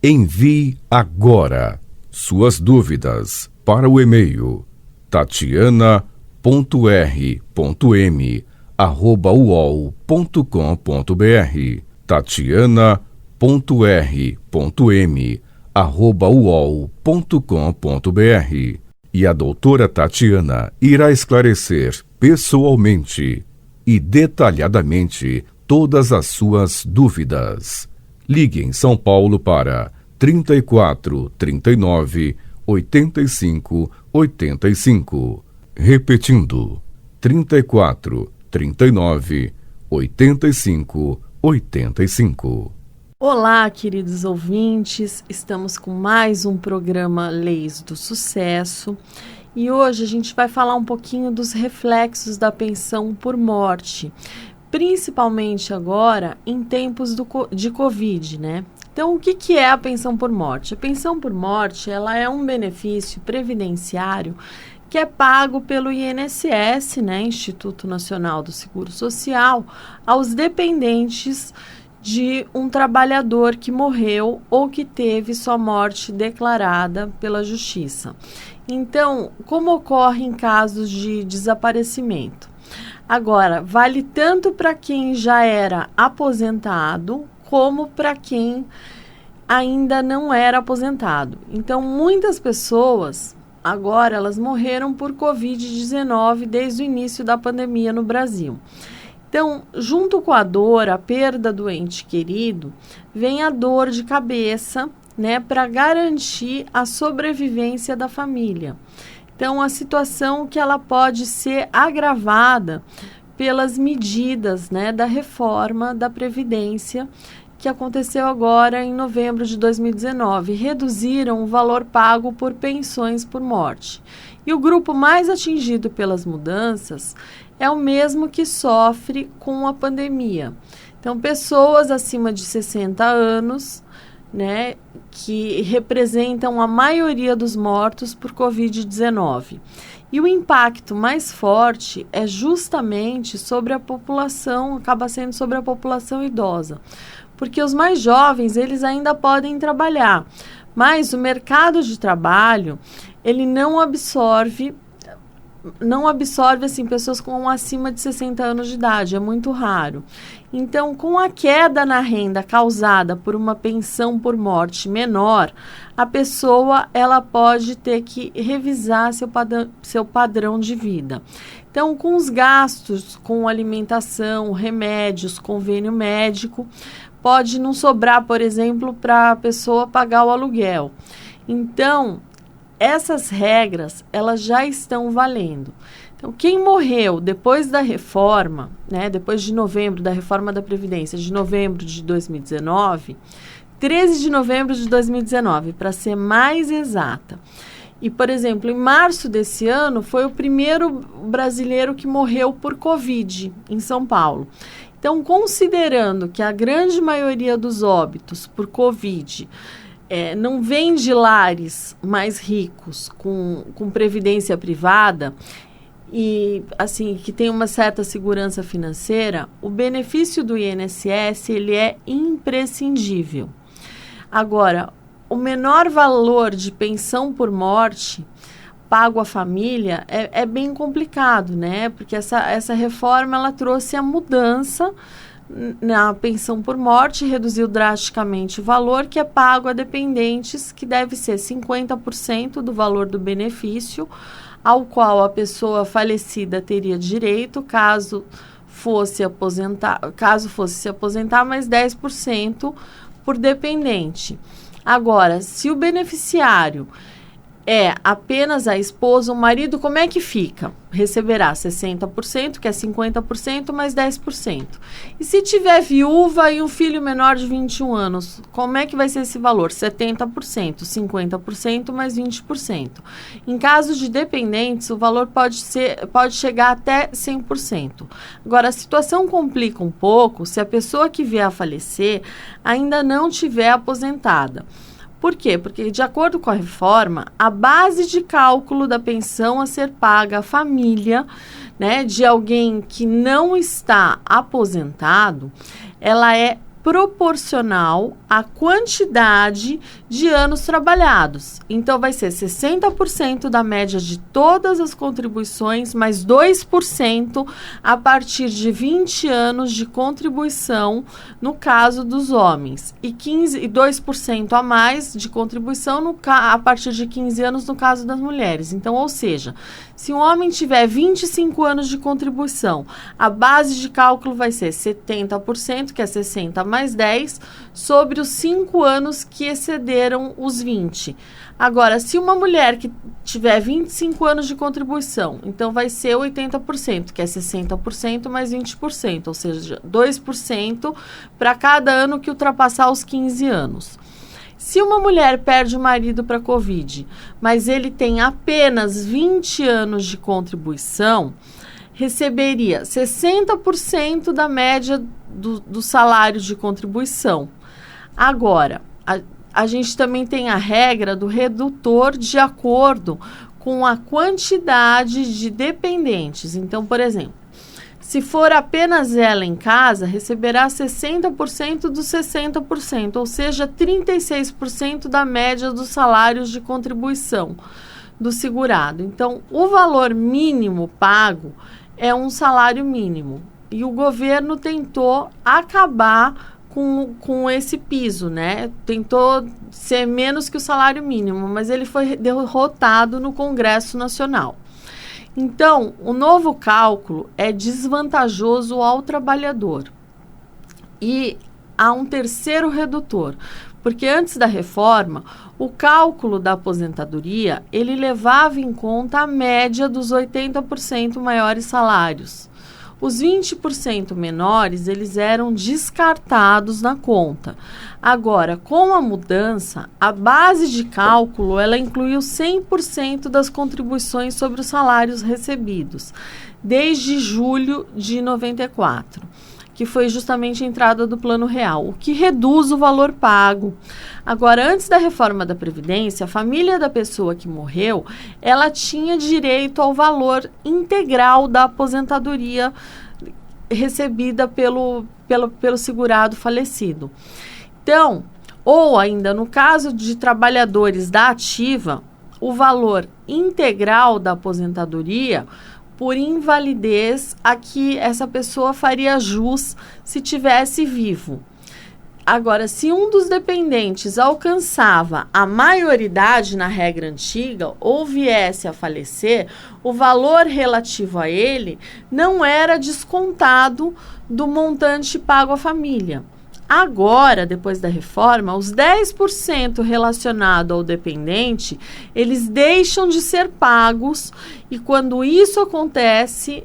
Envie agora suas dúvidas para o e-mail tatiana.r.m@uol.com.br tatiana.r.m@uol.com.br e a doutora Tatiana irá esclarecer pessoalmente e detalhadamente todas as suas dúvidas. Ligue em São Paulo para 34 39 85 85. Repetindo, 34 39 85 85. Olá, queridos ouvintes, estamos com mais um programa Leis do Sucesso e hoje a gente vai falar um pouquinho dos reflexos da pensão por morte, principalmente agora em tempos de Covid, né? Então, o que é a pensão por morte? A pensão por morte, ela é um benefício previdenciário que é pago pelo INSS, né, Instituto Nacional do Seguro Social, aos dependentes de um trabalhador que morreu ou que teve sua morte declarada pela Justiça. Então, como ocorre em casos de desaparecimento? Agora, vale tanto para quem já era aposentado, como para quem ainda não era aposentado. Então, muitas pessoas, agora, elas morreram por Covid-19 desde o início da pandemia no Brasil. Então, junto com a dor, a perda do ente querido, vem a dor de cabeça, né, para garantir a sobrevivência da família. Então, a situação que ela pode ser agravada pelas medidas, né, da reforma da Previdência que aconteceu agora em novembro de 2019. Reduziram o valor pago por pensões por morte. E o grupo mais atingido pelas mudanças é o mesmo que sofre com a pandemia. Então, pessoas acima de 60 anos, né, que representam a maioria dos mortos por Covid-19. E o impacto mais forte é justamente sobre a população, acaba sendo sobre a população idosa. Porque os mais jovens, eles ainda podem trabalhar, mas o mercado de trabalho, ele não absorve assim, pessoas com acima de 60 anos de idade, é muito raro. Então, com a queda na renda causada por uma pensão por morte menor, a pessoa ela pode ter que revisar seu padrão de vida. Então, com os gastos com alimentação, remédios, convênio médico, pode não sobrar, por exemplo, para a pessoa pagar o aluguel. Então, essas regras, elas já estão valendo. Então, quem morreu depois da reforma, né, depois de novembro, da reforma da Previdência, de novembro de 2019, 13 de novembro de 2019, para ser mais exata. E, por exemplo, em março desse ano, foi o primeiro brasileiro que morreu por Covid em São Paulo. Então, considerando que a grande maioria dos óbitos por Covid não vem de lares mais ricos, com previdência privada, e assim, que tem uma certa segurança financeira, o benefício do INSS ele é imprescindível. Agora, o menor valor de pensão por morte pago à família é bem complicado, né? Porque essa reforma ela trouxe a mudança na pensão por morte, reduziu drasticamente o valor que é pago a dependentes, que deve ser 50% do valor do benefício, ao qual a pessoa falecida teria direito, caso fosse se aposentar, mais 10% por dependente. Agora, se o beneficiário é apenas a esposa, o marido, como é que fica? Receberá 60%, que é 50%, mais 10%. E se tiver viúva e um filho menor de 21 anos, como é que vai ser esse valor? 70%, 50%, mais 20%. Em casos de dependentes, o valor pode chegar até 100%. Agora, a situação complica um pouco se a pessoa que vier a falecer ainda não tiver aposentada. Por quê? Porque, de acordo com a reforma, a base de cálculo da pensão a ser paga à família, né, de alguém que não está aposentado, ela é proporcional à quantidade de anos trabalhados. Então, vai ser 60% da média de todas as contribuições, mais 2% a partir de 20 anos de contribuição no caso dos homens, e 2% a mais de contribuição a partir de 15 anos no caso das mulheres. Então, ou seja, se um homem tiver 25 anos de contribuição, a base de cálculo vai ser 70%, que é 60 mais 10, sobre os 5 anos que excederam os 20. Agora, se uma mulher que tiver 25 anos de contribuição, então vai ser 80%, que é 60% mais 20%, ou seja, 2% para cada ano que ultrapassar os 15 anos. Se uma mulher perde o marido para a Covid, mas ele tem apenas 20 anos de contribuição, receberia 60% da média do salário de contribuição. Agora, a gente também tem a regra do redutor de acordo com a quantidade de dependentes. Então, por exemplo, se for apenas ela em casa, receberá 60% dos 60%, ou seja, 36% da média dos salários de contribuição do segurado. Então, o valor mínimo pago é um salário mínimo. E o governo tentou acabar com esse piso, né? Tentou ser menos que o salário mínimo, mas ele foi derrotado no Congresso Nacional. Então, o novo cálculo é desvantajoso ao trabalhador. E há um terceiro redutor, porque antes da reforma, o cálculo da aposentadoria, ele levava em conta a média dos 80% maiores salários. Os 20% menores, eles eram descartados na conta. Agora, com a mudança, a base de cálculo, ela incluiu 100% das contribuições sobre os salários recebidos, desde julho de 94, que foi justamente a entrada do Plano Real, o que reduz o valor pago. Agora, antes da reforma da Previdência, a família da pessoa que morreu, ela tinha direito ao valor integral da aposentadoria recebida pelo segurado falecido. Então, ou ainda no caso de trabalhadores da ativa, o valor integral da aposentadoria por invalidez a que essa pessoa faria jus se tivesse vivo. Agora, se um dos dependentes alcançava a maioridade na regra antiga ou viesse a falecer, o valor relativo a ele não era descontado do montante pago à família. Agora, depois da reforma, os 10% relacionados ao dependente, eles deixam de ser pagos e quando isso acontece,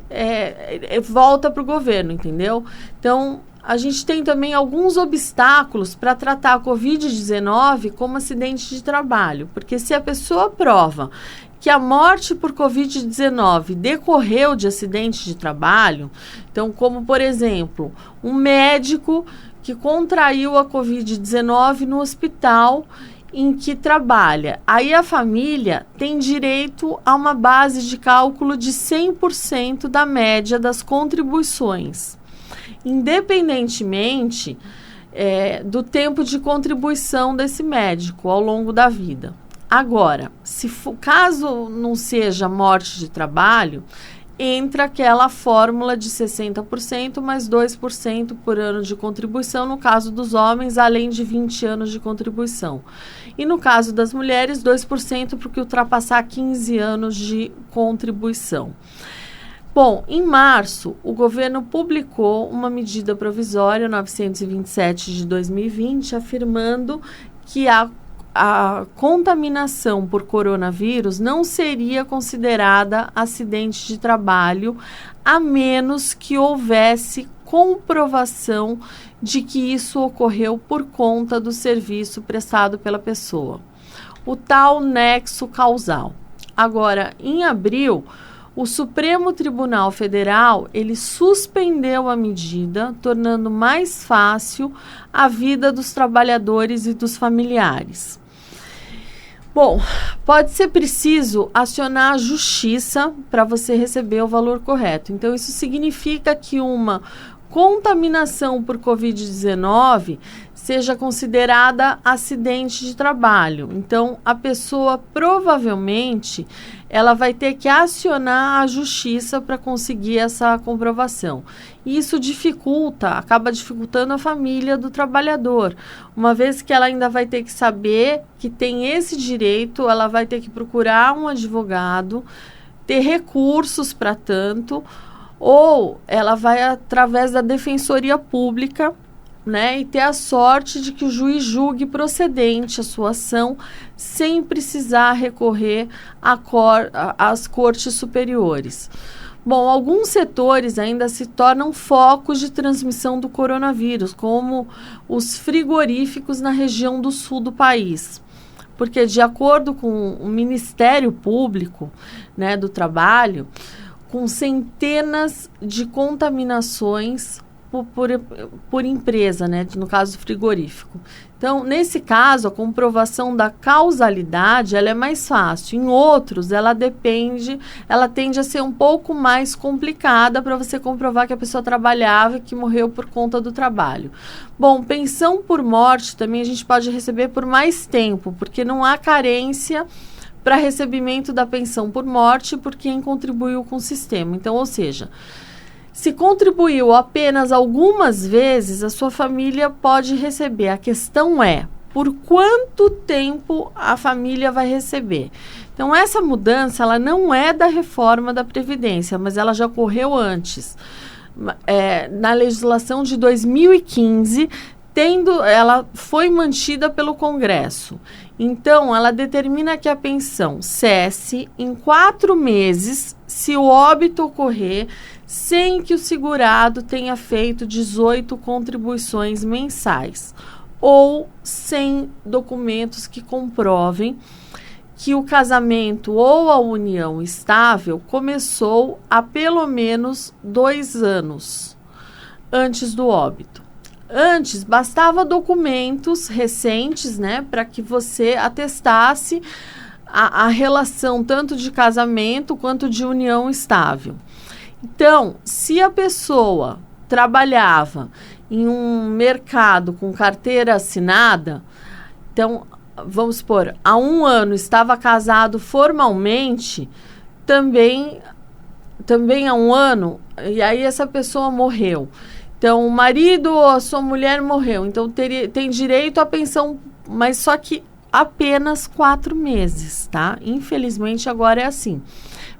volta para o governo, entendeu? Então, a gente tem também alguns obstáculos para tratar a Covid-19 como acidente de trabalho, porque se a pessoa prova que a morte por Covid-19 decorreu de acidente de trabalho, então, como, por exemplo, um médico que contraiu a Covid-19 no hospital em que trabalha. Aí a família tem direito a uma base de cálculo de 100% da média das contribuições, independentemente do tempo de contribuição desse médico ao longo da vida. Agora, caso não seja morte de trabalho, entra aquela fórmula de 60% mais 2% por ano de contribuição, no caso dos homens, além de 20 anos de contribuição. E no caso das mulheres, 2% porque ultrapassar 15 anos de contribuição. Bom, em março, o governo publicou uma medida provisória 927 de 2020, afirmando que a contaminação por coronavírus não seria considerada acidente de trabalho, a menos que houvesse comprovação de que isso ocorreu por conta do serviço prestado pela pessoa, o tal nexo causal. Agora, em abril, o Supremo Tribunal Federal, ele suspendeu a medida, tornando mais fácil a vida dos trabalhadores e dos familiares. Bom, pode ser preciso acionar a justiça para você receber o valor correto. Então, isso significa que uma contaminação por Covid-19 seja considerada acidente de trabalho. Então, a pessoa provavelmente ela vai ter que acionar a justiça para conseguir essa comprovação. E isso acaba dificultando a família do trabalhador, uma vez que ela ainda vai ter que saber que tem esse direito, ela vai ter que procurar um advogado, ter recursos para tanto, ou ela vai através da Defensoria Pública, né, e ter a sorte de que o juiz julgue procedente a sua ação sem precisar recorrer às cortes superiores. Bom, alguns setores ainda se tornam focos de transmissão do coronavírus, como os frigoríficos na região do sul do país. Porque, de acordo com o Ministério Público, né, do Trabalho, com centenas de contaminações por empresa, né, no caso frigorífico. Então, nesse caso, a comprovação da causalidade ela é mais fácil. Em outros, ela tende a ser um pouco mais complicada para você comprovar que a pessoa trabalhava e que morreu por conta do trabalho. Bom, pensão por morte também a gente pode receber por mais tempo, porque não há carência para recebimento da pensão por morte por quem contribuiu com o sistema. Então, ou seja, se contribuiu apenas algumas vezes, a sua família pode receber. A questão é, por quanto tempo a família vai receber? Então, essa mudança, ela não é da reforma da Previdência, mas ela já ocorreu antes. Na legislação de 2015, ela foi mantida pelo Congresso. Então, ela determina que a pensão cesse em 4 meses se o óbito ocorrer sem que o segurado tenha feito 18 contribuições mensais ou sem documentos que comprovem que o casamento ou a união estável começou há pelo menos 2 anos antes do óbito. Antes, bastava documentos recentes, né, para que você atestasse a relação tanto de casamento quanto de união estável. Então, se a pessoa trabalhava em um mercado com carteira assinada, então, vamos supor, há 1 ano estava casado formalmente, também há 1 ano, e aí essa pessoa morreu. Então, o marido ou a sua mulher morreu, então tem direito à pensão, mas só que apenas 4 meses, tá? Infelizmente, agora é assim.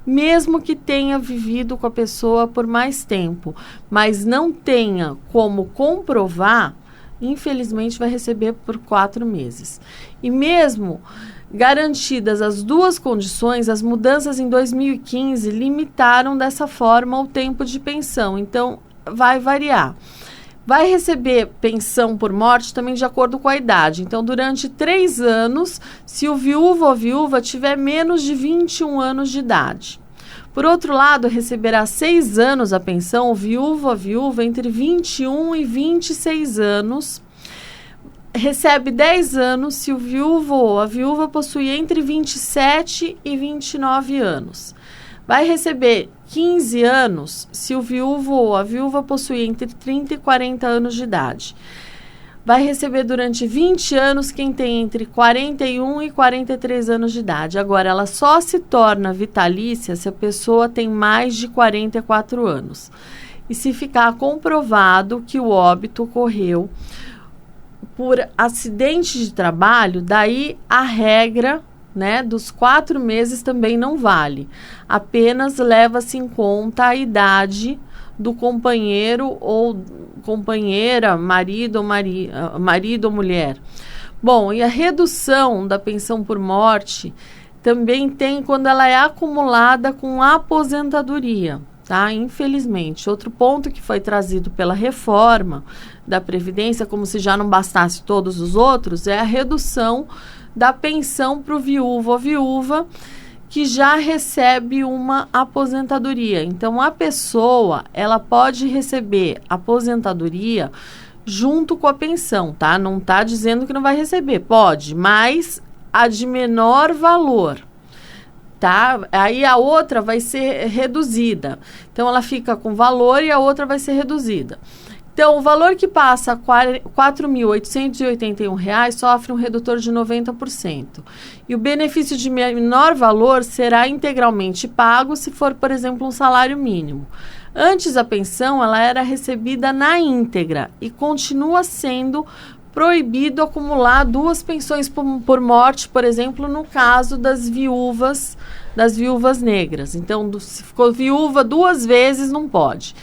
Mesmo que tenha vivido com a pessoa por mais tempo, mas não tenha como comprovar, infelizmente vai receber por 4 meses. E mesmo garantidas as 2 condições, as mudanças em 2015 limitaram dessa forma o tempo de pensão. Então, vai variar. Vai receber pensão por morte também de acordo com a idade. Então, durante 3 anos, se o viúvo ou viúva tiver menos de 21 anos de idade. Por outro lado, receberá 6 anos a pensão, o viúvo ou viúva entre 21 e 26 anos. Recebe 10 anos se o viúvo ou a viúva possuir entre 27 e 29 anos. Vai receber 15 anos se o viúvo ou a viúva possuir entre 30 e 40 anos de idade. Vai receber durante 20 anos quem tem entre 41 e 43 anos de idade. Agora, ela só se torna vitalícia se a pessoa tem mais de 44 anos. E se ficar comprovado que o óbito ocorreu por acidente de trabalho, daí a regra, né, dos 4 meses também não vale. Apenas leva-se em conta a idade do companheiro ou companheira, marido ou mulher. Bom, e a redução da pensão por morte também tem quando ela é acumulada com aposentadoria, tá? Infelizmente. Outro ponto que foi trazido pela reforma da Previdência, como se já não bastasse todos os outros, é a redução da pensão para o viúvo ou viúva que já recebe uma aposentadoria. Então, a pessoa, ela pode receber aposentadoria junto com a pensão, tá? Não está dizendo que não vai receber, pode, mas a de menor valor. tá? Aí a outra vai ser reduzida. Então, ela fica com valor e a outra vai ser reduzida. Então, o valor que passa a R$ 4.881 sofre um redutor de 90%. E o benefício de menor valor será integralmente pago se for, por exemplo, um salário mínimo. Antes, a pensão ela era recebida na íntegra e continua sendo proibido acumular 2 pensões por morte, por exemplo, no caso das viúvas negras. Então, se ficou viúva 2 vezes, não pode.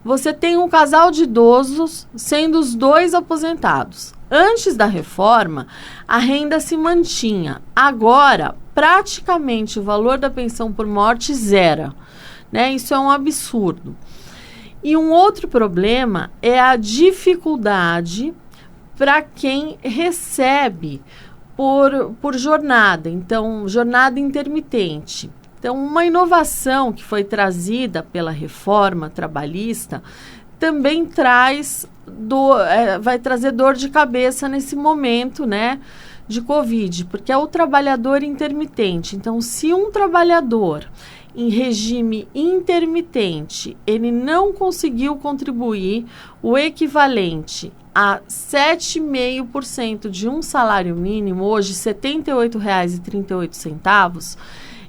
Você tem um casal de idosos, sendo os 2 aposentados. Antes da reforma, a renda se mantinha. Agora, praticamente o valor da pensão por morte zera, né? Isso é um absurdo. E um outro problema é a dificuldade para quem recebe por jornada, então, jornada intermitente. Então, uma inovação que foi trazida pela reforma trabalhista também vai trazer dor de cabeça nesse momento, né, de Covid, porque é o trabalhador intermitente. Então, se um trabalhador em regime intermitente, ele não conseguiu contribuir o equivalente a 7,5% de um salário mínimo, hoje R$ 78,38,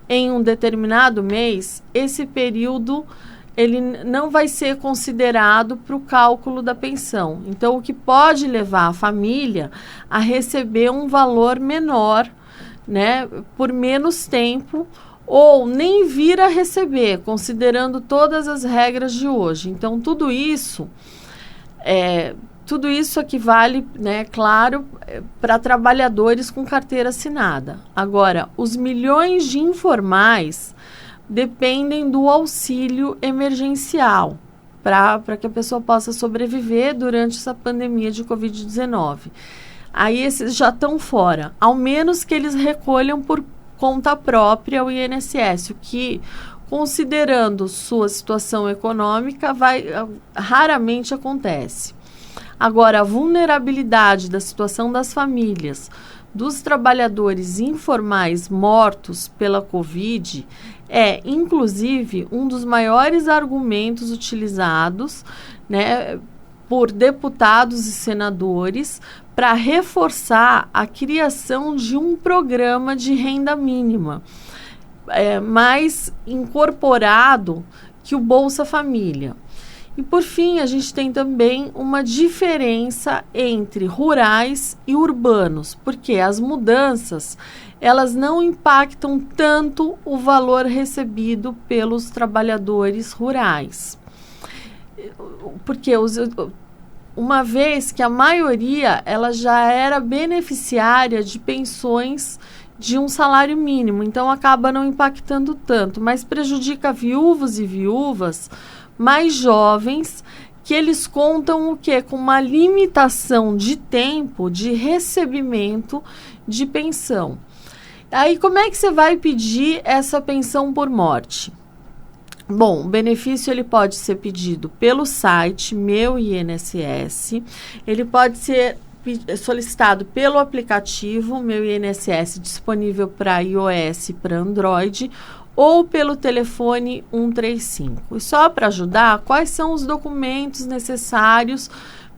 em um determinado mês, esse período ele não vai ser considerado para o cálculo da pensão. Então, o que pode levar a família a receber um valor menor, né, por menos tempo, ou nem vir a receber, considerando todas as regras de hoje. Então, tudo isso equivale, né, claro, para trabalhadores com carteira assinada. Agora, os milhões de informais dependem do auxílio emergencial para que a pessoa possa sobreviver durante essa pandemia de Covid-19. Aí esses já estão fora, ao menos que eles recolham por conta própria o INSS, o que, considerando sua situação econômica, raramente acontece. Agora, a vulnerabilidade da situação das famílias, dos trabalhadores informais mortos pela Covid, é, inclusive, um dos maiores argumentos utilizados, né, por deputados e senadores para reforçar a criação de um programa de renda mínima, mais incorporado que o Bolsa Família. E, por fim, a gente tem também uma diferença entre rurais e urbanos, porque as mudanças, elas não impactam tanto o valor recebido pelos trabalhadores rurais. Porque uma vez que a maioria ela já era beneficiária de pensões de um salário mínimo, então acaba não impactando tanto, mas prejudica viúvos e viúvas mais jovens, que eles contam o quê? Com uma limitação de tempo de recebimento de pensão. Aí, como é que você vai pedir essa pensão por morte? Bom, o benefício ele pode ser pedido pelo site Meu INSS, ele pode ser solicitado pelo aplicativo Meu INSS, disponível para iOS e para Android, ou pelo telefone 135. E só para ajudar, quais são os documentos necessários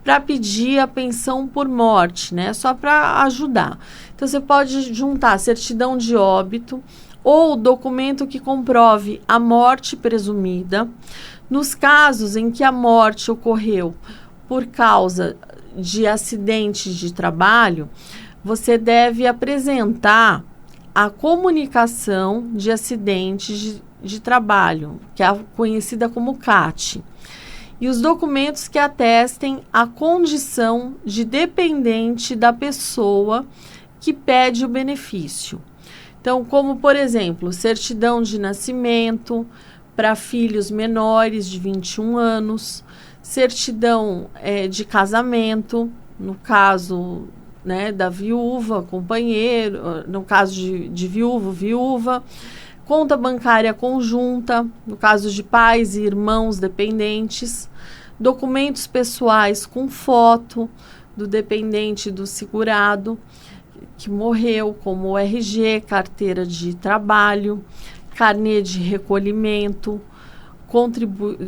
para pedir a pensão por morte, né? Só para ajudar. Então, você pode juntar certidão de óbito ou documento que comprove a morte presumida. Nos casos em que a morte ocorreu por causa de acidente de trabalho, você deve apresentar a comunicação de acidentes de trabalho, que é conhecida como CAT, e os documentos que atestem a condição de dependente da pessoa que pede o benefício. Então, como, por exemplo, certidão de nascimento para filhos menores de 21 anos, certidão de casamento, no caso, né, da viúva, companheiro, no caso de viúva, conta bancária conjunta, no caso de pais e irmãos dependentes, documentos pessoais com foto do dependente do segurado que morreu, como o RG, carteira de trabalho, carnê de recolhimento,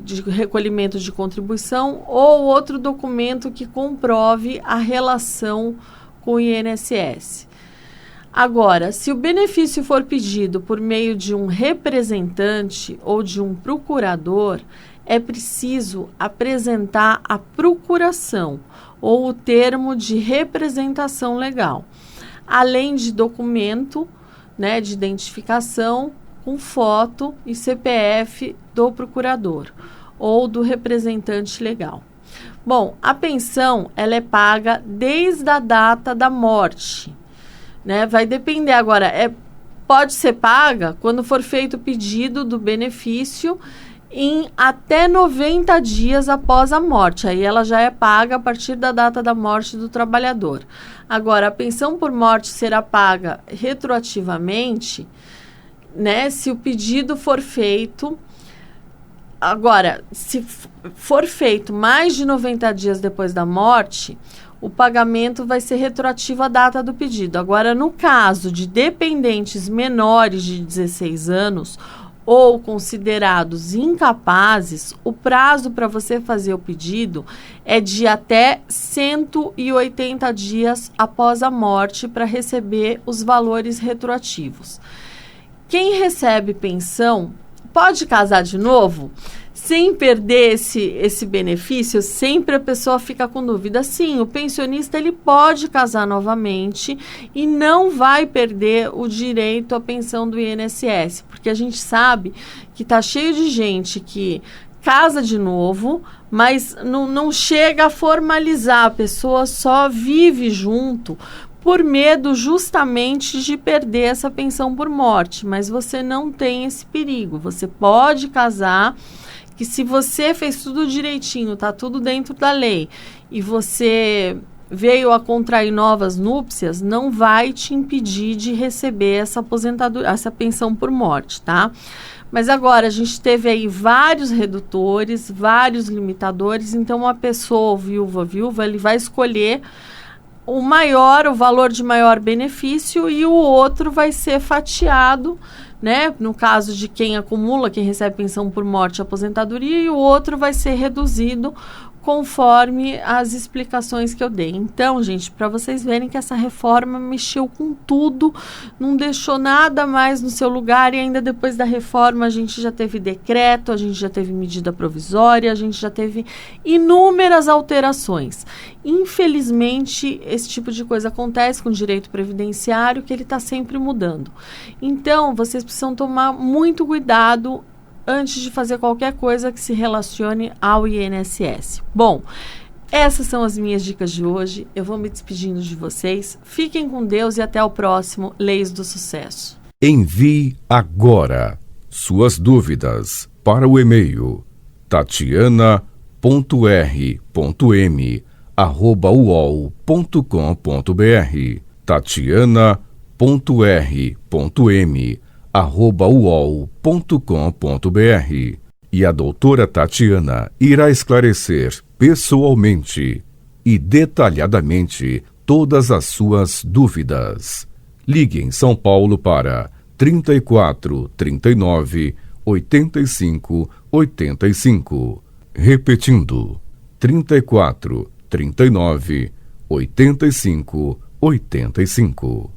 de recolhimento de contribuição ou outro documento que comprove a relação com o INSS. Agora, se o benefício for pedido por meio de um representante ou de um procurador, é preciso apresentar a procuração ou o termo de representação legal, além de documento, né, de identificação com foto e CPF do procurador ou do representante legal. Bom, a pensão ela é paga desde a data da morte, né? Vai depender agora, pode ser paga quando for feito o pedido do benefício em até 90 dias após a morte. Aí ela já é paga a partir da data da morte do trabalhador. Agora, a pensão por morte será paga retroativamente, né, se o pedido for feito. Agora, se for feito mais de 90 dias depois da morte, o pagamento vai ser retroativo à data do pedido. Agora, no caso de dependentes menores de 16 anos ou considerados incapazes, o prazo para você fazer o pedido é de até 180 dias após a morte para receber os valores retroativos. Quem recebe pensão pode casar de novo sem perder esse benefício? Sempre a pessoa fica com dúvida. Sim, o pensionista ele pode casar novamente e não vai perder o direito à pensão do INSS, porque a gente sabe que está cheio de gente que casa de novo, mas não chega a formalizar, a pessoa só vive junto por medo justamente de perder essa pensão por morte, mas você não tem esse perigo. Você pode casar, que se você fez tudo direitinho, tá tudo dentro da lei, e você veio a contrair novas núpcias, não vai te impedir de receber essa aposentadoria, essa pensão por morte, tá? Mas agora a gente teve aí vários redutores, vários limitadores, então uma pessoa viúva, ele vai escolher o valor de maior benefício, e o outro vai ser fatiado, né? No caso de quem acumula, quem recebe pensão por morte, aposentadoria, e o outro vai ser reduzido conforme as explicações que eu dei. Então, gente, para vocês verem que essa reforma mexeu com tudo, não deixou nada mais no seu lugar, e ainda depois da reforma a gente já teve decreto, a gente já teve medida provisória, a gente já teve inúmeras alterações. Infelizmente, esse tipo de coisa acontece com o direito previdenciário, que ele está sempre mudando. Então, vocês precisam tomar muito cuidado antes de fazer qualquer coisa que se relacione ao INSS. Bom, essas são as minhas dicas de hoje. Eu vou me despedindo de vocês. Fiquem com Deus e até o próximo Leis do Sucesso. Envie agora suas dúvidas para o e-mail tatiana.r.m@uol.com.br tatiana.r.m@uol.com.br. E a doutora Tatiana irá esclarecer pessoalmente e detalhadamente todas as suas dúvidas. Ligue em São Paulo para 34 39 85 85. Repetindo, 34 39 85 85.